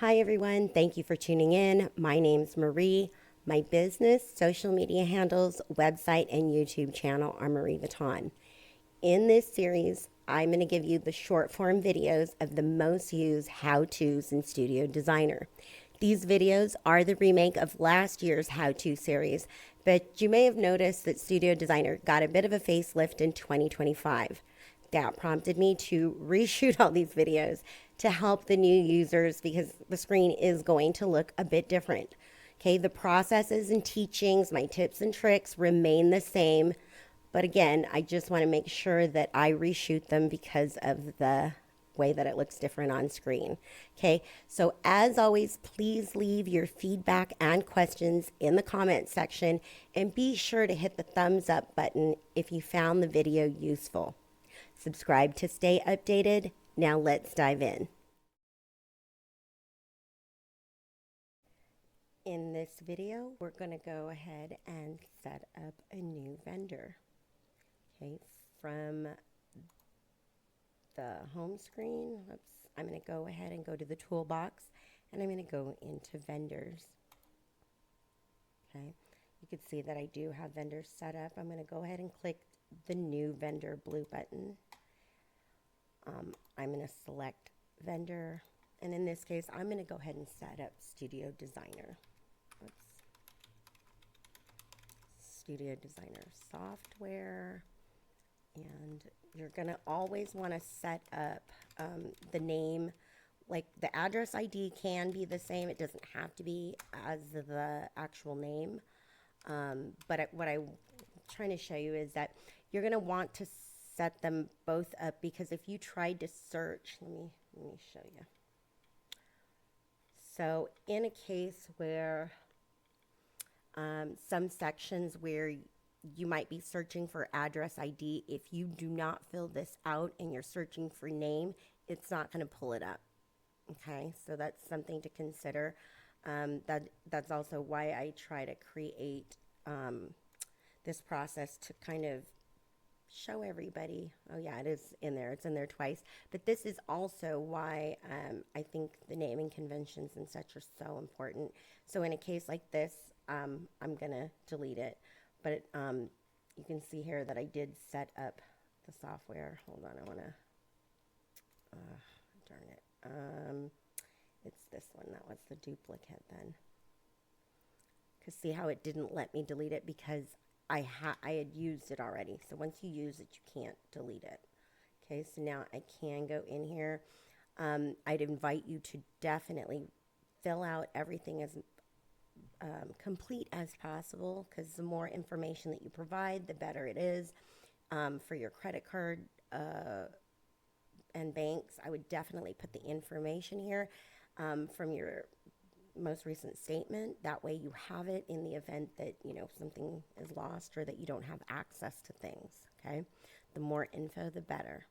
Hi, everyone. Thank you for tuning in. My name's Marie. My business, social media handles, website, and YouTube channel are Mareevuitton. In this series, I'm going to give you the short form videos of the most used how-tos in Studio Designer. These videos are the remake of last year's how-to series, but you may have noticed that Studio Designer got a bit of a facelift in 2025. That prompted me to reshoot all these videos to help the new users because the screen is going to look a bit different. Okay, the processes and teachings, my tips and tricks remain the same. But again, I just want to make sure that I reshoot them because of the way that it looks different on screen. Okay, so as always, please leave your feedback and questions in the comment section and be sure to hit the thumbs up button if you found the video useful. Subscribe to stay updated. Now let's dive in. In this video, we're going to go ahead and set up a new vendor. Okay, from the home screen, I'm going to go ahead and go to the toolbox and I'm going to go into vendors. Okay, you can see that I do have vendors set up. I'm going to go ahead and click the new vendor blue button. I'm going to select vendor, and in this case, I'm going to go ahead and set up Studio Designer. Studio Designer software, and you're going to always want to set up the name. Like the address ID can be the same. It doesn't have to be as the actual name. But what I'm trying to show you is that you're going to want to set them both up, because if you tried to search, let me show you. So in a case where some sections where you might be searching for address ID, if you do not fill this out and you're searching for name, it's not going to pull it up. Okay, so that's something to consider. That's also why I try to create this process to kind of show everybody. Oh yeah, it is in there. It's in there twice. But this is also why I think the naming conventions and such are so important. So in a case like this, I'm going to delete it. But you can see here that I did set up the software. Hold on, I want to, darn it. It's this one. That was the duplicate then. Because see how it didn't let me delete it because I had used it already. So once you use it, you can't delete it. Okay, so now I can go in here. I'd invite you to definitely fill out everything as complete as possible, because the more information that you provide, the better it is for your credit card and banks. I would definitely put the information here from your most recent statement. That way you have it in the event that, you know, something is lost or that you don't have access to things. Okay, the more info, the better.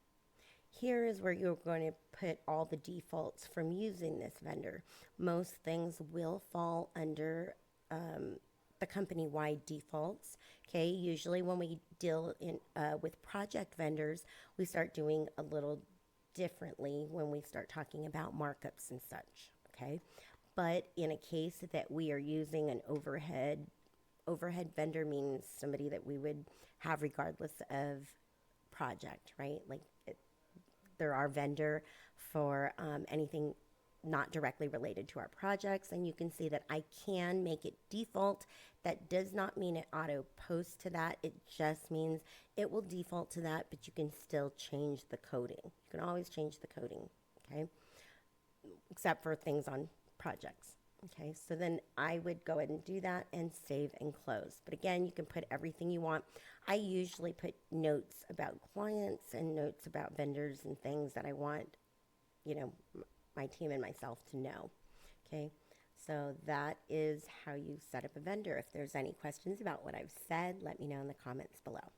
Here is where you're going to put all the defaults from using this vendor. Most things will fall under the company-wide defaults. Okay, usually when we deal in with project vendors, we start doing a little differently when we start talking about markups and such. Okay, but in a case that we are using an overhead vendor, means somebody that we would have regardless of project, right? Like they're our vendor for anything not directly related to our projects. And you can see that I can make it default. That does not mean it auto posts to that. It just means it will default to that, but you can still change the coding. You can always change the coding, okay? Except for things on projects. Okay, so then I would go ahead and do that and save and close. But again, you can put everything you want. I usually put notes about clients and notes about vendors and things that I want, you know, my team and myself to know. Okay, so that is how you set up a vendor. If there's any questions about what I've said, let me know in the comments below.